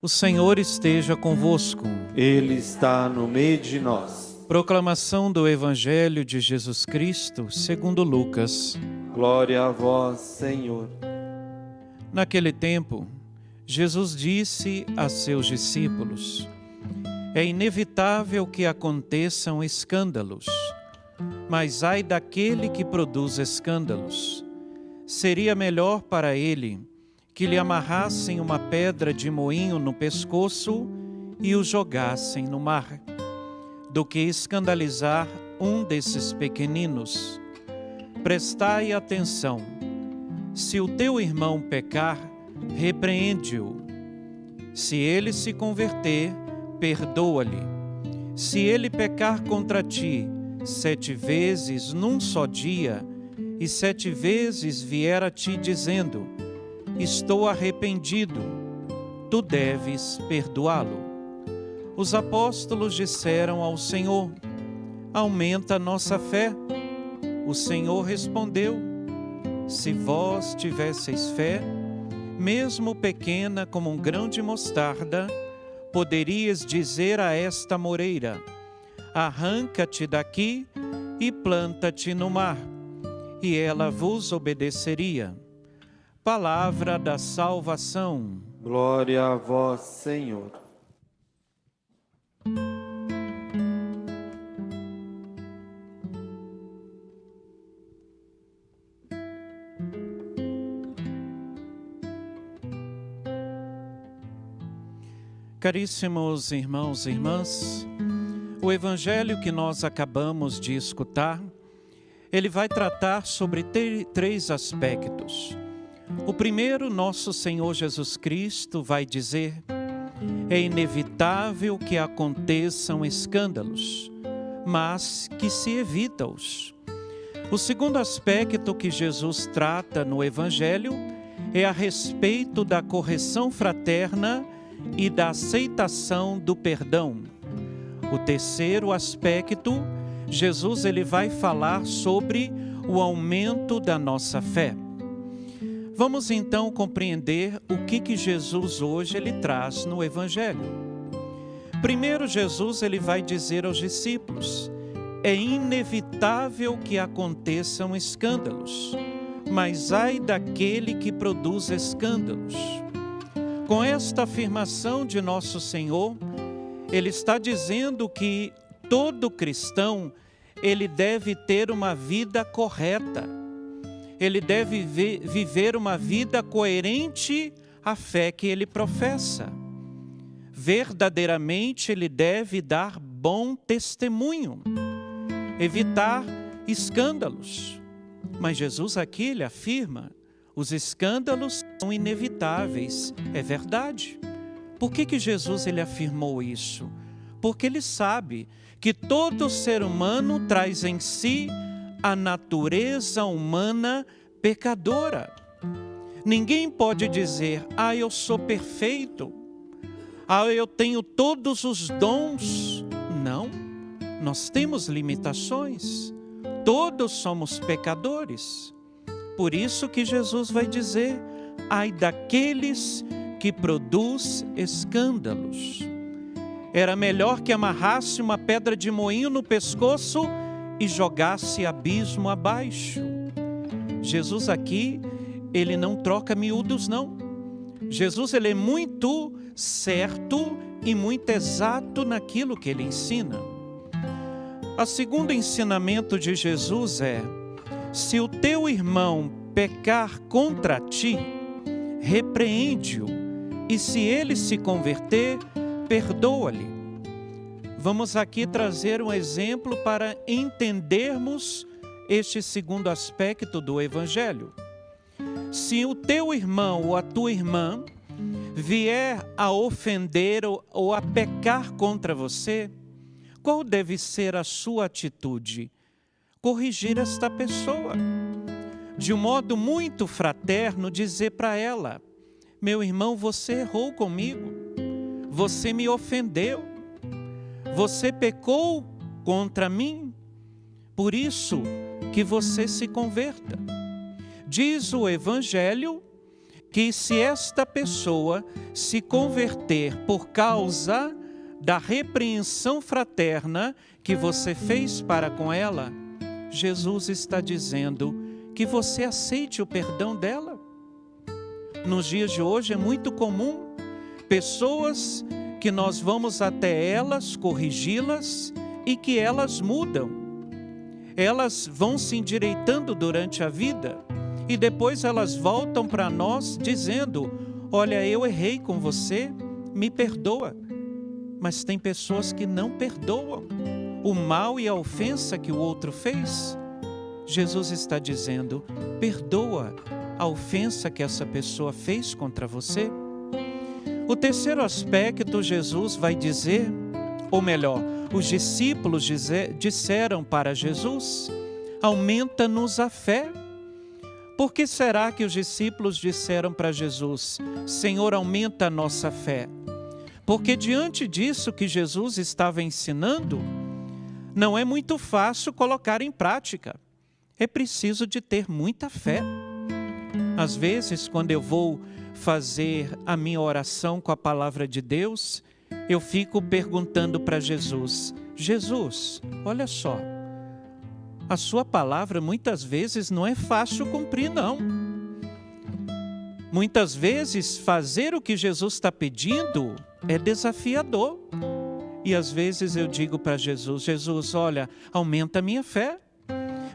O Senhor esteja convosco. Ele está no meio de nós. Proclamação do Evangelho de Jesus Cristo, segundo Lucas. Glória a vós, Senhor. Naquele tempo, Jesus disse a seus discípulos: é inevitável que aconteçam escândalos, mas ai daquele que produz escândalos. Seria melhor para ele que lhe amarrassem uma pedra de moinho no pescoço e o jogassem no mar, do que escandalizar um desses pequeninos. Prestai atenção. Se o teu irmão pecar, repreende-o. Se ele se converter, perdoa-lhe. Se ele pecar contra ti 7 vezes num só dia, e 7 vezes vier a ti dizendo: estou arrependido, tu deves perdoá-lo. Os apóstolos disseram ao Senhor: aumenta a nossa fé. O Senhor respondeu: se vós tivesseis fé, mesmo pequena como um grão de mostarda, poderias dizer a esta moreira: arranca-te daqui e planta-te no mar, e ela vos obedeceria. Palavra da salvação. Glória a vós, Senhor. Caríssimos irmãos e irmãs, o Evangelho que nós acabamos de escutar, ele vai tratar sobre 3 aspectos. O primeiro, nosso Senhor Jesus Cristo vai dizer: é inevitável que aconteçam escândalos, mas que se evita-os. O segundo aspecto que Jesus trata no Evangelho é a respeito da correção fraterna e da aceitação do perdão. O terceiro aspecto, Jesus ele vai falar sobre o aumento da nossa fé. Vamos então compreender o que Jesus hoje ele traz no Evangelho. Primeiro, Jesus ele vai dizer aos discípulos: é inevitável que aconteçam escândalos, mas ai daquele que produz escândalos. Com esta afirmação de nosso Senhor, ele está dizendo que todo cristão ele deve ter uma vida correta. Ele deve viver uma vida coerente à fé que ele professa. Verdadeiramente ele deve dar bom testemunho, evitar escândalos. Mas Jesus aqui ele afirma: os escândalos são inevitáveis. É verdade. Por que Jesus ele afirmou isso? Porque ele sabe que todo ser humano traz em si a natureza humana pecadora. Ninguém pode dizer: eu sou perfeito, eu tenho todos os dons. Não, nós temos limitações, todos somos pecadores. Por isso que Jesus vai dizer: ai daqueles que produz escândalos. Era melhor que amarrasse uma pedra de moinho no pescoço e jogasse abismo abaixo. Jesus aqui, ele não troca miúdos não. Jesus ele é muito certo e muito exato naquilo que ele ensina. O segundo ensinamento de Jesus é: se o teu irmão pecar contra ti, repreende-o, e se ele se converter, perdoa-lhe. Vamos aqui trazer um exemplo para entendermos este segundo aspecto do Evangelho. Se o teu irmão ou a tua irmã vier a ofender ou a pecar contra você, qual deve ser a sua atitude? Corrigir esta pessoa. De um modo muito fraterno, dizer para ela: meu irmão, você errou comigo, você me ofendeu, você pecou contra mim, por isso que você se converta. Diz o Evangelho que se esta pessoa se converter por causa da repreensão fraterna que você fez para com ela, Jesus está dizendo que você aceite o perdão dela. Nos dias de hoje é muito comum pessoas que nós vamos até elas, corrigi-las e que elas mudam. Elas vão se endireitando durante a vida e depois elas voltam para nós dizendo: olha, eu errei com você, me perdoa. Mas tem pessoas que não perdoam o mal e a ofensa que o outro fez. Jesus está dizendo: perdoa a ofensa que essa pessoa fez contra você. O terceiro aspecto, Jesus vai dizer, ou melhor, os discípulos disseram para Jesus: aumenta-nos a fé. Por que será que os discípulos disseram para Jesus: Senhor, aumenta a nossa fé? Porque diante disso que Jesus estava ensinando, não é muito fácil colocar em prática. É preciso de ter muita fé. Às vezes, quando eu vou fazer a minha oração com a palavra de Deus, eu fico perguntando para Jesus: Jesus, olha só, a sua palavra muitas vezes não é fácil cumprir, não. Muitas vezes fazer o que Jesus está pedindo é desafiador. E às vezes eu digo para Jesus: Jesus, olha, aumenta a minha fé.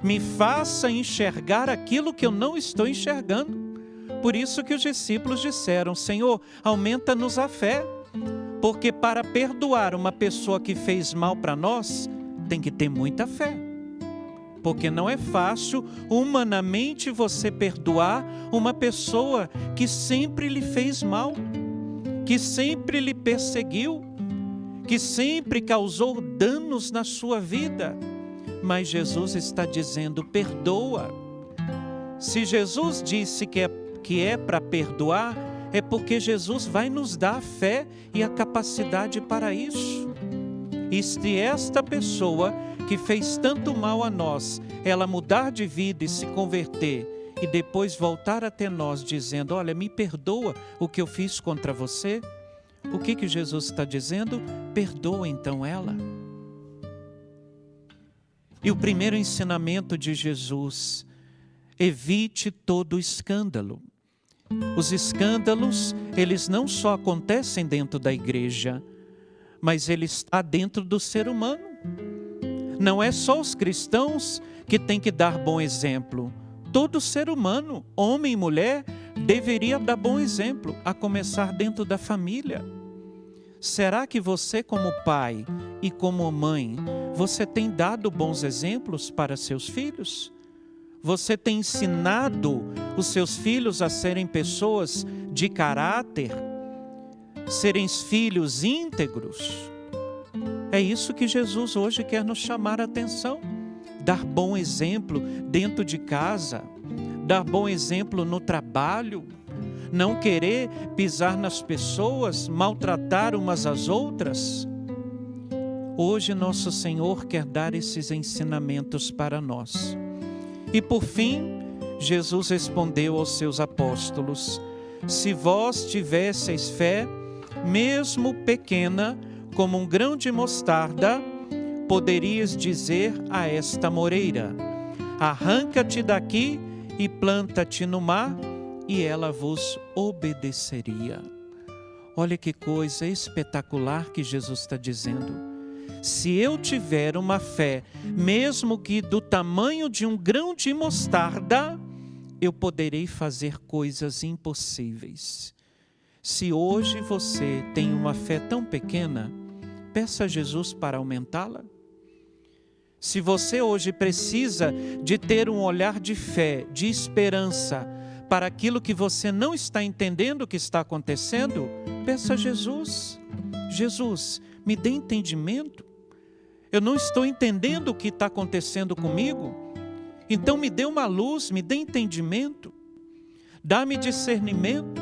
Me faça enxergar aquilo que eu não estou enxergando. Por isso que os discípulos disseram: Senhor, aumenta-nos a fé. Porque para perdoar uma pessoa que fez mal para nós, tem que ter muita fé. Porque não é fácil, humanamente, você perdoar uma pessoa que sempre lhe fez mal, que sempre lhe perseguiu, que sempre causou danos na sua vida. Mas Jesus está dizendo: perdoa. Se Jesus disse que é para perdoar, é porque Jesus vai nos dar a fé e a capacidade para isso. E se esta pessoa que fez tanto mal a nós, ela mudar de vida e se converter, e depois voltar até nós dizendo: olha, me perdoa o que eu fiz contra você, o que Jesus está dizendo? Perdoa então ela. E o primeiro ensinamento de Jesus: evite todo escândalo. Os escândalos, eles não só acontecem dentro da igreja, mas ele está dentro do ser humano. Não é só os cristãos que têm que dar bom exemplo. Todo ser humano, homem e mulher, deveria dar bom exemplo, a começar dentro da família. Será que você, como pai e como mãe, você tem dado bons exemplos para seus filhos? Você tem ensinado os seus filhos a serem pessoas de caráter, serem filhos íntegros? É isso que Jesus hoje quer nos chamar a atenção. Dar bom exemplo dentro de casa, dar bom exemplo no trabalho, não querer pisar nas pessoas, maltratar umas às outras. Hoje nosso Senhor quer dar esses ensinamentos para nós. E por fim, Jesus respondeu aos seus apóstolos: se vós tivesseis fé, mesmo pequena, como um grão de mostarda, poderias dizer a esta moreira: arranca-te daqui e planta-te no mar, e ela vos obedeceria. Olha que coisa espetacular que Jesus está dizendo. Se eu tiver uma fé, mesmo que do tamanho de um grão de mostarda, eu poderei fazer coisas impossíveis. Se hoje você tem uma fé tão pequena, peça a Jesus para aumentá-la. Se você hoje precisa de ter um olhar de fé, de esperança, para aquilo que você não está entendendo o que está acontecendo, peça a Jesus. Jesus, me dê entendimento. Eu não estou entendendo o que está acontecendo comigo. Então me dê uma luz, me dê entendimento. Dá-me discernimento.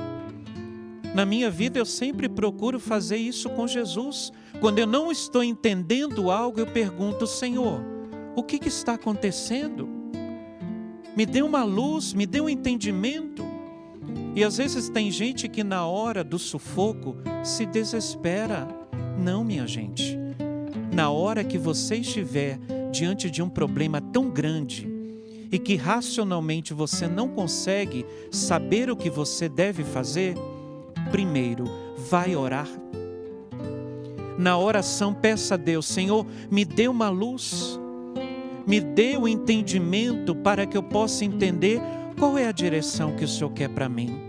Na minha vida eu sempre procuro fazer isso com Jesus. Quando eu não estou entendendo algo, eu pergunto: Senhor, o que está acontecendo? Me dê uma luz, me dê um entendimento. E às vezes tem gente que na hora do sufoco se desespera. Não, minha gente. Na hora que você estiver diante de um problema tão grande e que racionalmente você não consegue saber o que você deve fazer, primeiro, vai orar. Na oração, peça a Deus: Senhor, me dê uma luz, me dê o entendimento para que eu possa entender qual é a direção que o Senhor quer para mim.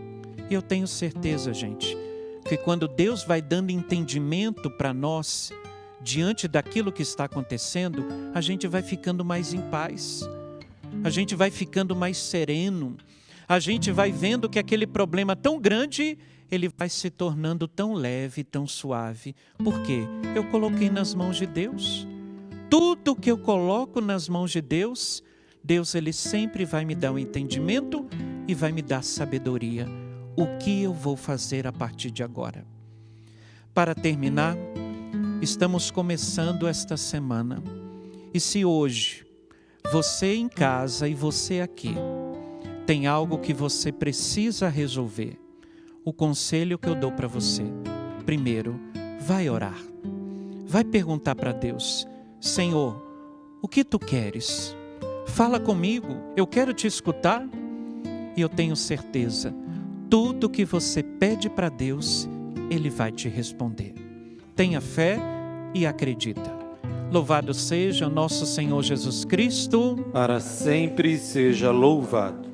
E eu tenho certeza, gente, que quando Deus vai dando entendimento para nós, diante daquilo que está acontecendo, a gente vai ficando mais em paz, a gente vai ficando mais sereno, a gente vai vendo que aquele problema tão grande, ele vai se tornando tão leve, tão suave. Por quê? Eu coloquei nas mãos de Deus. Tudo que eu coloco nas mãos de Deus, Deus ele sempre vai me dar um entendimento e vai me dar sabedoria. O que eu vou fazer a partir de agora? Para terminar, estamos começando esta semana. E se hoje, você em casa e você aqui, tem algo que você precisa resolver, o conselho que eu dou para você: primeiro, vai orar. Vai perguntar para Deus: Senhor, o que tu queres? Fala comigo, eu quero te escutar. E eu tenho certeza, tudo que você pede para Deus, Ele vai te responder. Tenha fé e acredita. Louvado seja o nosso Senhor Jesus Cristo. Para sempre seja louvado.